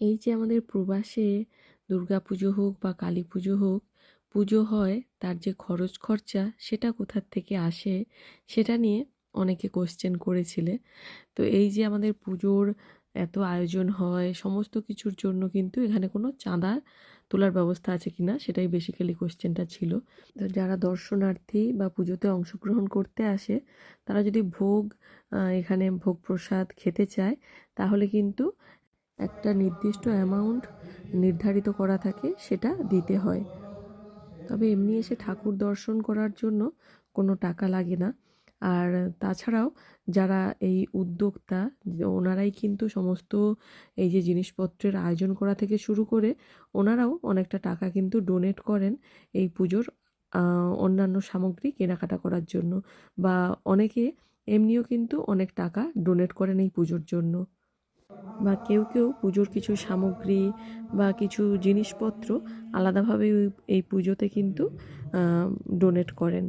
এই যে আমাদের প্রবাসে দুর্গাপুজো হোক বা কালী পুজো হোক, পুজো হয় তার যে খরচ খরচা সেটা কোথার থেকে আসে সেটা নিয়ে অনেকে কোশ্চেন করেছিলে। তো এই যে আমাদের পুজোর এত আয়োজন হয় সমস্ত কিছুর জন্য কিন্তু এখানে কোনো চাঁদা তোলার ব্যবস্থা আছে কিনা সেটাই বেসিক্যালি কোশ্চেনটা ছিল। তো যারা দর্শনার্থী বা পুজোতে অংশগ্রহণ করতে আসে তারা যদি ভোগ এখানে ভোগ প্রসাদ খেতে চায় তাহলে কিন্তু একটা নির্দিষ্ট অ্যামাউন্ট নির্ধারিত করা থাকে, সেটা দিতে হয়। তবে এমনি এসে ঠাকুর দর্শন করার জন্য কোনো টাকা লাগে না। আর তাছাড়াও যারা এই উদ্যোক্তা ওনারাই কিন্তু সমস্ত এই যে জিনিসপত্রের আয়োজন করা থেকে শুরু করে ওনারাও অনেকটা টাকা কিন্তু ডোনেট করেন এই পুজোর অন্যান্য সামগ্রী কেনাকাটা করার জন্য, বা অনেকে এমনিও কিন্তু অনেক টাকা ডোনেট করেন এই পুজোর জন্য, বা কেউ কেউ পুজোর কিছু সামগ্রী বা কিছু জিনিসপত্র আলাদাভাবে এই পুজোতে কিন্তু ডোনেট করেন।